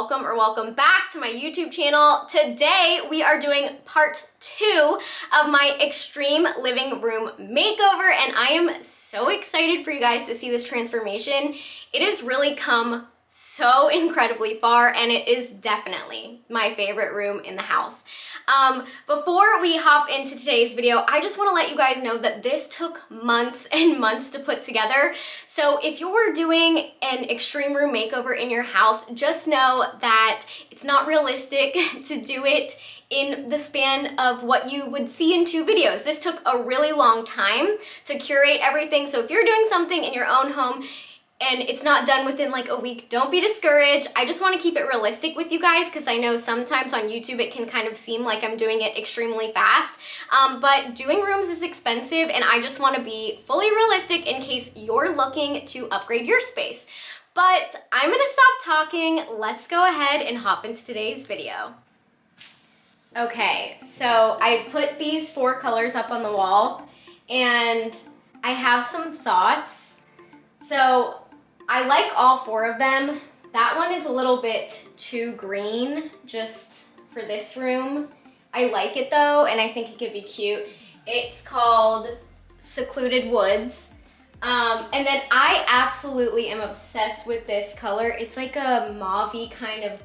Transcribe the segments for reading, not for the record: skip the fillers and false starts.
welcome or welcome back to my YouTube channel. Today we are doing part 2 of my extreme living room makeover, and I am so excited for you guys to see this transformation. It has really come so incredibly far, and it is definitely my favorite room in the house. Before we hop into today's video, I just want to let you guys know that this took months and months to put together. So if you're doing an extreme room makeover in your house, just know that it's not realistic to do it in the span of what you would see in 2 videos. This took a really long time to curate everything. So if you're doing something in your own home and it's not done within like a week, don't be discouraged. I just want to keep it realistic with you guys because I know sometimes on YouTube it can kind of seem like I'm doing it extremely fast. But doing rooms is expensive, and I just want to be fully realistic in case you're looking to upgrade your space. But I'm gonna stop talking. Let's go ahead and hop into today's video. Okay, so I put these 4 colors up on the wall, and I have some thoughts. So I like all 4 of them. That one is a little bit too green just for this room. I like it though, and I think it could be cute. It's called Secluded Woods. And then I absolutely am obsessed with this color. It's like a mauve-y kind of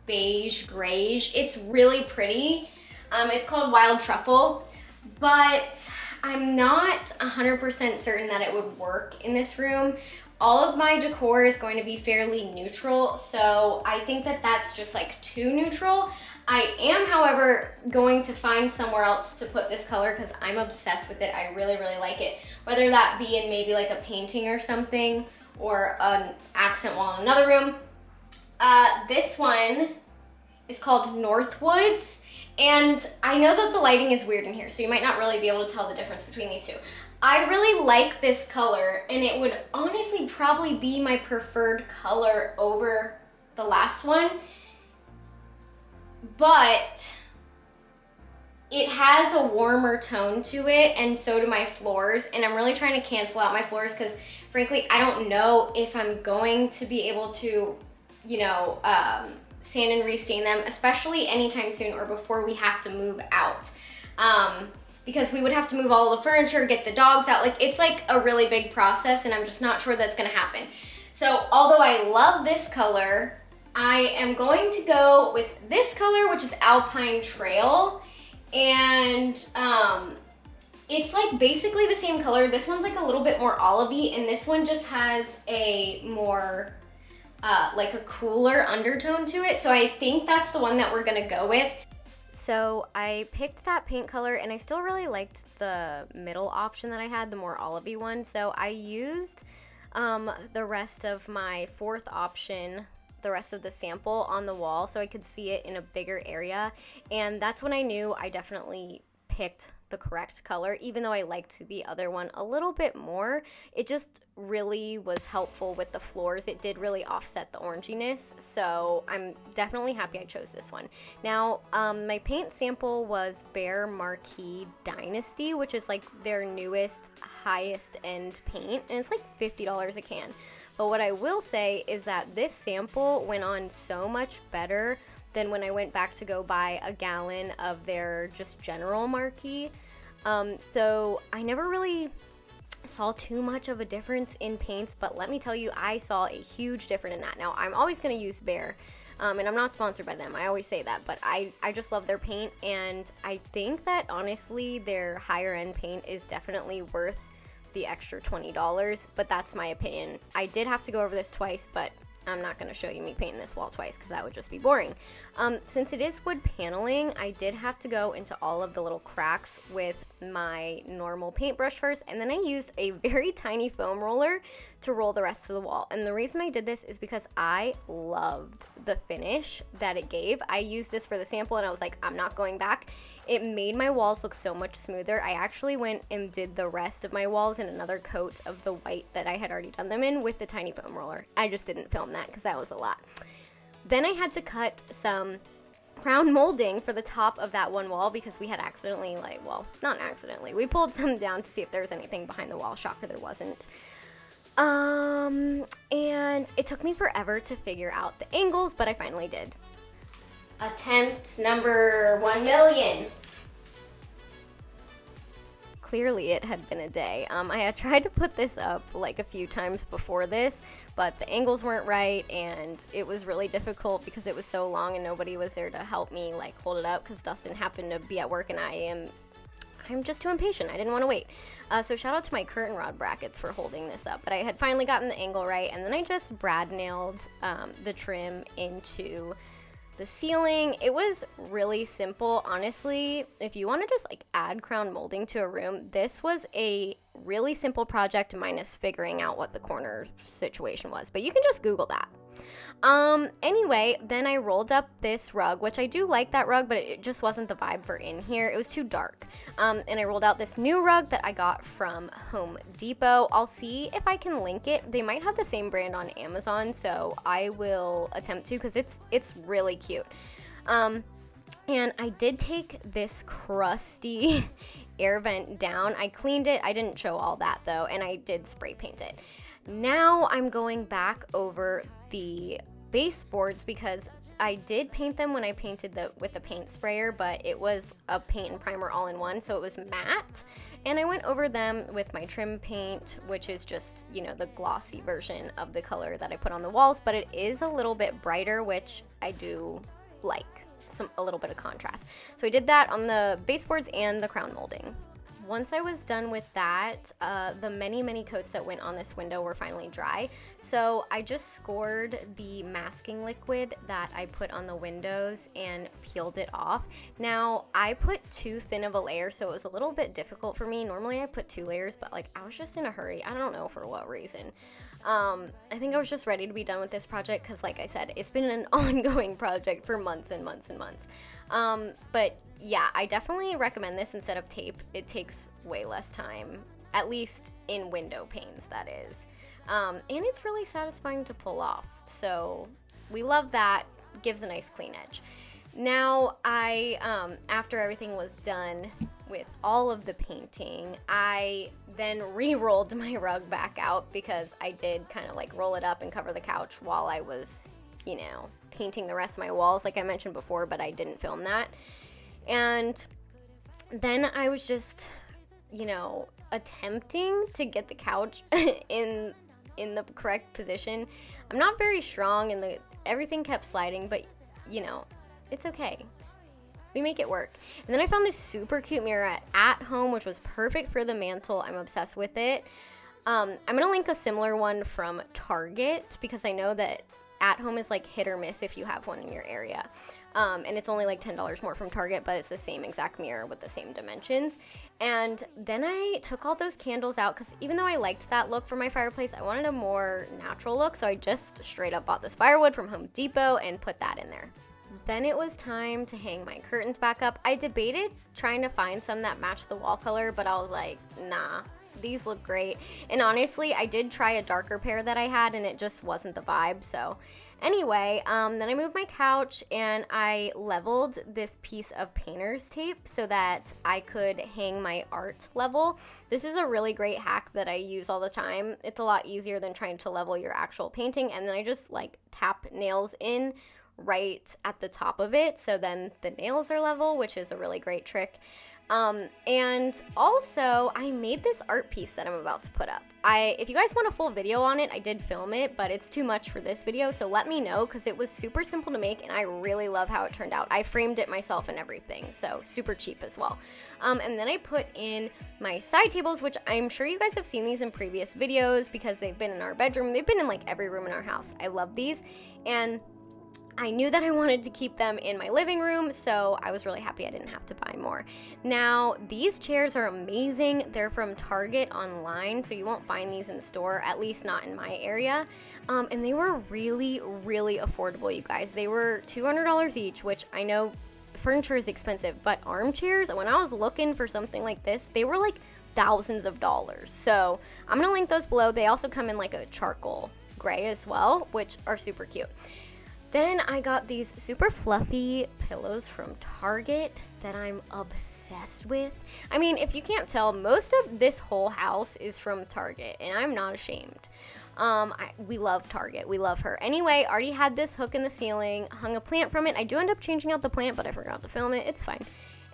beige grayish. It's really pretty. It's called Wild Truffle, but I'm not 100% certain that it would work in this room. All of my decor is going to be fairly neutral, so I think that that's just like too neutral. I am, however, going to find somewhere else to put this color because I'm obsessed with it. I really, really like it. Whether that be in maybe like a painting or something, or an accent wall in another room. This one is called Northwoods, and I know that the lighting is weird in here, so you might not really be able to tell the difference between these 2. I really like this color, and it would honestly probably be my preferred color over the last one, but it has a warmer tone to it, and so do my floors, and I'm really trying to cancel out my floors because frankly I don't know if I'm going to be able to, you know, sand and restain them, especially anytime soon or before we have to move out. Because we would have to move all the furniture, get the dogs out. Like, it's like a really big process, and I'm just not sure that's gonna happen. So although I love this color, I am going to go with this color, which is Alpine Trail. And it's like basically the same color. This one's like a little bit more olivey, and this one just has a more like a cooler undertone to it. So I think that's the one that we're gonna go with. So I picked that paint color, and I still really liked the middle option that I had, the more olivey one. So I used the rest of my 4th option, the rest of the sample on the wall so I could see it in a bigger area. And that's when I knew I definitely picked the correct color, even though I liked the other one a little bit more. It just really was helpful with the floors. It did really offset the oranginess, so I'm definitely happy I chose this one. Now, my paint sample was Behr Marquee Dynasty, which is like their newest, highest end paint, and it's like $50 a can. But what I will say is that this sample went on so much better than when I went back to go buy a gallon of their just general Marquee. So I never really saw too much of a difference in paints, but let me tell you, I saw a huge difference in that. Now, I'm always going to use Behr, and I'm not sponsored by them. I always say that, but I just love their paint, and I think that honestly their higher end paint is definitely worth the extra $20, but that's my opinion. I did have to go over this twice, but I'm not going to show you me painting this wall twice because that would just be boring. Since it is wood paneling, I did have to go into all of the little cracks with my normal paintbrush first, and then I used a very tiny foam roller to roll the rest of the wall. And the reason I did this is because I loved the finish that it gave. I used this for the sample, and I was like, I'm not going back. It made my walls look so much smoother. I actually went and did the rest of my walls in another coat of the white that I had already done them in with the tiny foam roller. I just didn't film that because that was a lot. Then I had to cut some crown molding for the top of that one wall because we had accidentally, like, well, not accidentally, we pulled some down to see if there was anything behind the wall. Shocker, there wasn't. And it took me forever to figure out the angles, but I finally did. Attempt number 1 million. Clearly it had been a day. I had tried to put this up like a few times before this, but the angles weren't right and it was really difficult because it was so long and nobody was there to help me like hold it up because Dustin happened to be at work and I'm just too impatient. I didn't want to wait. So shout out to my curtain rod brackets for holding this up. But I had finally gotten the angle right, and then I just brad nailed the trim into the ceiling. It was really simple. Honestly, if you want to just like add crown molding to a room, this was a really simple project minus figuring out what the corner situation was. But you can just Google that. Anyway, then I rolled up this rug, which I do like that rug, but it just wasn't the vibe for in here. It was too dark. And I rolled out this new rug that I got from Home Depot. I'll see if I can link it. They might have the same brand on Amazon, so I will attempt to because it's really cute. And I did take this crusty air vent down. I cleaned it. I didn't show all that though, and I did spray paint it. Now I'm going back over the baseboards because I did paint them when I painted with the paint sprayer, but it was a paint and primer all in one, so it was matte. And I went over them with my trim paint, which is just, you know, the glossy version of the color that I put on the walls, but it is a little bit brighter, which I do like, a little bit of contrast. So I did that on the baseboards and the crown molding. Once I was done with that, the many coats that went on this window were finally dry. So I just scored the masking liquid that I put on the windows and peeled it off. Now, I put too thin of a layer, so it was a little bit difficult for me. Normally I put 2 layers, but like I was just in a hurry. I don't know for what reason. I think I was just ready to be done with this project because like I said, it's been an ongoing project for months and months and months. But yeah, I definitely recommend this instead of tape. It takes way less time, at least in window panes, that is. And it's really satisfying to pull off. So we love that. Gives a nice clean edge. Now, after everything was done with all of the painting, I then re-rolled my rug back out because I did kind of like roll it up and cover the couch while I was, you know, painting the rest of my walls like I mentioned before, but I didn't film that. And then I was just, you know, attempting to get the couch in the correct position. I'm not very strong and everything kept sliding, but you know, it's okay. We make it work. And then I found this super cute mirror at home, which was perfect for the mantle. I'm obsessed with it. I'm gonna link a similar one from Target because I know that at home is like hit or miss if you have one in your area. And it's only like $10 more from Target, but it's the same exact mirror with the same dimensions. And then I took all those candles out because even though I liked that look for my fireplace, I wanted a more natural look. So I just straight up bought this firewood from Home Depot and put that in there. Then it was time to hang my curtains back up. I debated trying to find some that matched the wall color, but I was like, nah, these look great. And honestly, I did try a darker pair that I had and it just wasn't the vibe. So anyway, then I moved my couch and I leveled this piece of painter's tape so that I could hang my art level. This is a really great hack that I use all the time. It's a lot easier than trying to level your actual painting, and then I just like tap nails in right at the top of it so then the nails are level, which is a really great trick. And also I made this art piece that I'm about to put up. If you guys want a full video on it, I did film it, but it's too much for this video, so let me know because it was super simple to make and I really love how it turned out. I framed it myself and everything, so super cheap as well. And then I put in my side tables, which I'm sure you guys have seen these in previous videos because they've been in our bedroom. They've been in like every room in our house. I love these, and I knew that I wanted to keep them in my living room, so I was really happy I didn't have to buy more. Now, these chairs are amazing. They're from Target online, so you won't find these in the store, at least not in my area. And they were really, really affordable, you guys. They were $200 each, which I know furniture is expensive, but armchairs, when I was looking for something like this, they were like thousands of dollars. So I'm gonna link those below. They also come in like a charcoal gray as well, which are super cute. Then I got these super fluffy pillows from Target that I'm obsessed with. I mean, if you can't tell, most of this whole house is from Target, and I'm not ashamed. We love Target. We love her. Anyway, already had this hook in the ceiling, hung a plant from it. I do end up changing out the plant, but I forgot to film it. It's fine.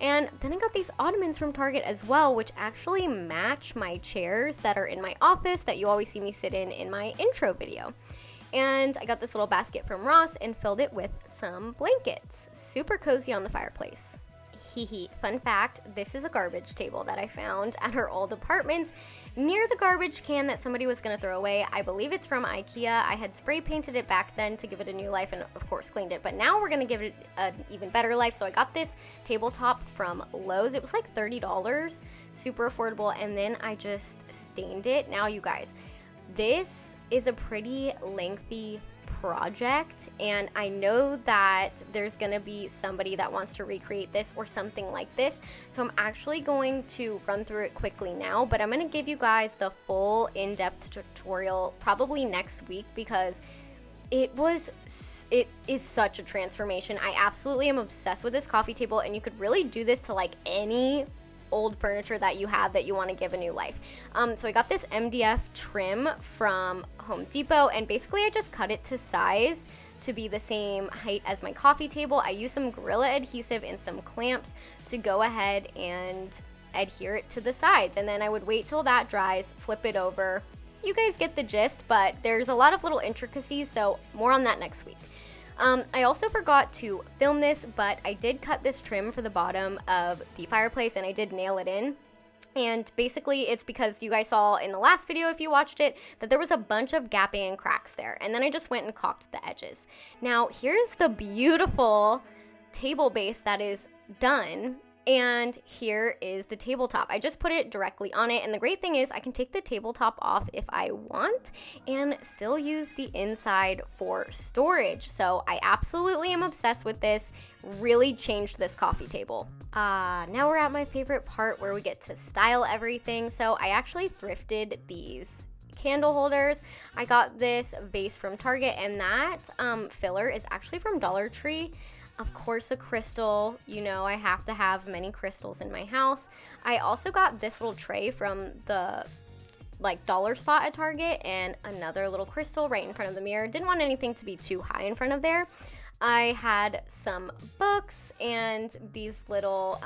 And then I got these ottomans from Target as well, which actually match my chairs that are in my office that you always see me sit in my intro video. And I got this little basket from Ross and filled it with some blankets. Super cozy on the fireplace. Hee. Fun fact, this is a garbage table that I found at her old apartments near the garbage can that somebody was going to throw away. I believe it's from IKEA. I had spray painted it back then to give it a new life and of course cleaned it. But now we're going to give it an even better life. So I got this tabletop from Lowe's. It was like $30, super affordable. And then I just stained it. Now you guys, this is a pretty lengthy project, and I know that there's gonna be somebody that wants to recreate this or something like this, so I'm actually going to run through it quickly now, but I'm gonna give you guys the full in-depth tutorial probably next week because it is such a transformation. I absolutely am obsessed with this coffee table, and you could really do this to like any old furniture that you have that you want to give a new life. So I got this MDF trim from Home Depot, and basically I just cut it to size to be the same height as my coffee table. I used some Gorilla adhesive and some clamps to go ahead and adhere it to the sides, and then I would wait till that dries, flip it over. You guys get the gist, but there's a lot of little intricacies, so more on that next week. I also forgot to film this, but I did cut this trim for the bottom of the fireplace, and I did nail it in. And basically it's because you guys saw in the last video, if you watched it, that there was a bunch of gapping and cracks there. And then I just went and caulked the edges. Now here's the beautiful table base that is done. And here is the tabletop. I just put it directly on it. And the great thing is I can take the tabletop off if I want and still use the inside for storage. So I absolutely am obsessed with this. Really changed this coffee table. Now we're at my favorite part where we get to style everything. So I actually thrifted these candle holders. I got this vase from Target, and that filler is actually from Dollar Tree. Of course, a crystal. You know, I have to have many crystals in my house. I also got this little tray from the dollar spot at Target, and another little crystal right in front of the mirror. Didn't want anything to be too high in front of there. I had some books and these little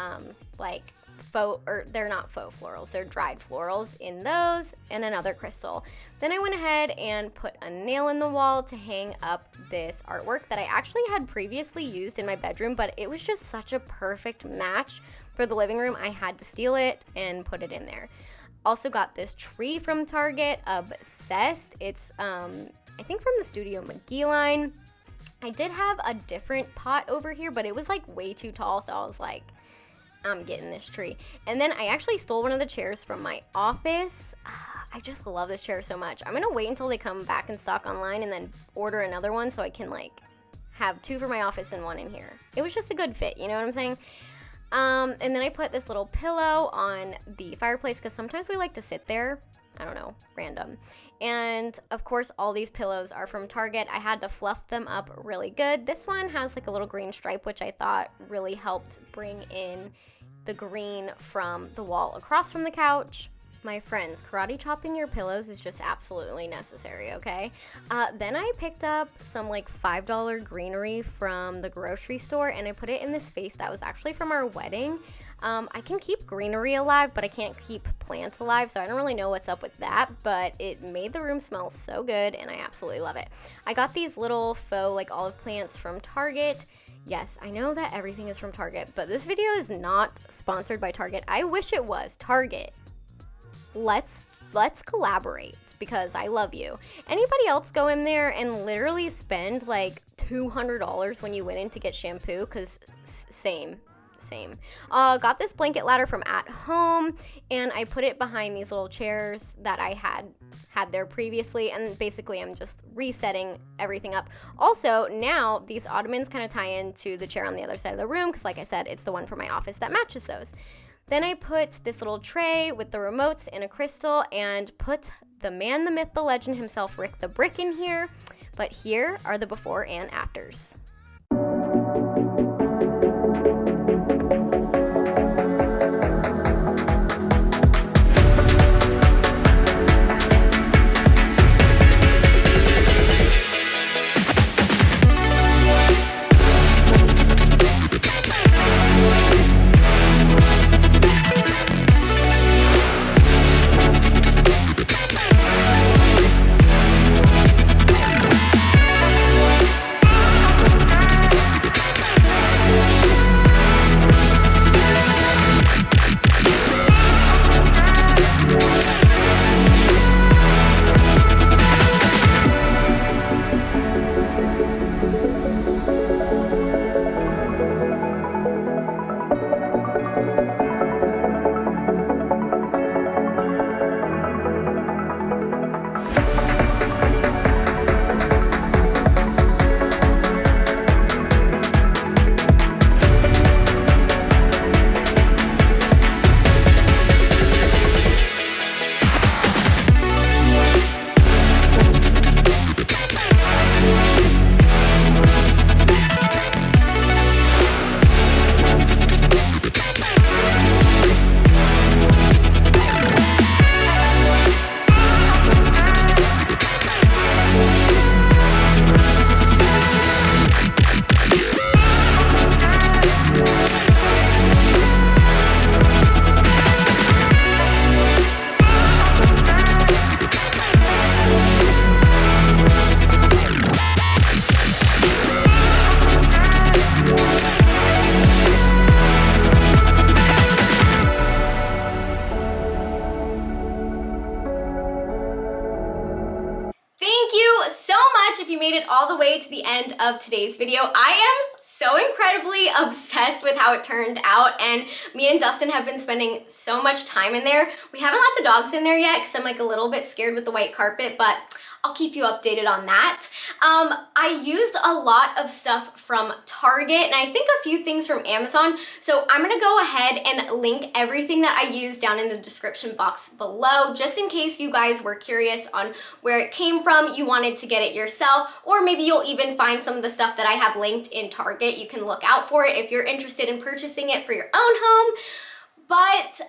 they're not faux florals, they're dried florals in those, and another crystal. Then I went ahead and put a nail in the wall to hang up this artwork that I actually had previously used in my bedroom, but it was just such a perfect match for the living room. I had to steal it and put it in there. Also got this tree from Target, obsessed. It's I think from the Studio Mcgee line. I did have a different pot over here, but it was like way too tall, so I was like, I'm getting this tree. And then I actually stole one of the chairs from my office. I just love this chair so much. I'm gonna wait until they come back in stock online and then order another one so I can like have two for my office and one in here. It was just a good fit, you know what I'm saying? And then I put this little pillow on the fireplace because sometimes we like to sit there. I don't know, random. And of course, all these pillows are from Target. I had to fluff them up really good. This one has like a little green stripe, which I thought really helped bring in the green from the wall across from the couch. My friends, karate chopping your pillows is just absolutely necessary, okay? Then I picked up some like $5 greenery from the grocery store, and I put it in this vase that was actually from our wedding. I can keep greenery alive, but I can't keep plants alive, so I don't really know what's up with that, but it made the room smell so good, and I absolutely love it. I got these little faux like olive plants from Target. Yes, I know that everything is from Target, but this video is not sponsored by Target. I wish it was. Target, let's collaborate because I love you. Anybody else go in there and literally spend like $200 when you went in to get shampoo? Because same. Got this blanket ladder from At Home, and I put it behind these little chairs that I had there previously, and basically I'm just resetting everything up. Also, now these ottomans kind of tie into the chair on the other side of the room because, like I said, it's the one from my office that matches those. Then I put this little tray with the remotes and a crystal, and put the man, the myth, the legend himself, Rick the Brick, in here. But here are the before and afters. If you made it all the way to the end of today's video. I am so incredibly obsessed with how it turned out, and me and Dustin have been spending so much time in there. We haven't let the dogs in there yet because I'm like a little bit scared with the white carpet, but I'll keep you updated on that. I used a lot of stuff from Target and I think a few things from Amazon. So I'm gonna go ahead and link everything that I used down in the description box below, just in case you guys were curious on where it came from, you wanted to get it yourself, or maybe you'll even find some of the stuff that I have linked in Target. You can look out for it if you're interested in purchasing it for your own home. But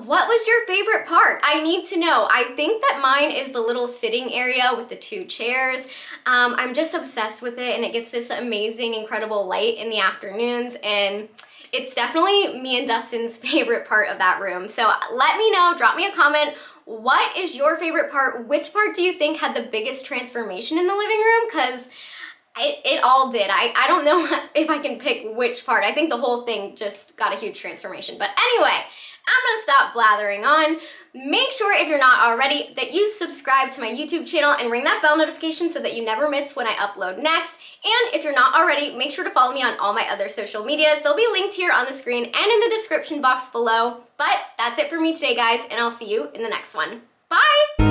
what was your favorite part? I need to know. I think that mine is the little sitting area with the 2 chairs. I'm just obsessed with it, and it gets this amazing, incredible light in the afternoons, and it's definitely me and Dustin's favorite part of that room. So let me know, drop me a comment. What is your favorite part? Which part do you think had the biggest transformation in the living room? Because it all did. I don't know if I can pick which part. I think the whole thing just got a huge transformation. But anyway, I'm gonna stop blathering on. Make sure, if you're not already, that you subscribe to my YouTube channel and ring that bell notification so that you never miss when I upload next. And if you're not already, make sure to follow me on all my other social medias. They'll be linked here on the screen and in the description box below. But that's it for me today, guys, and I'll see you in the next one. Bye!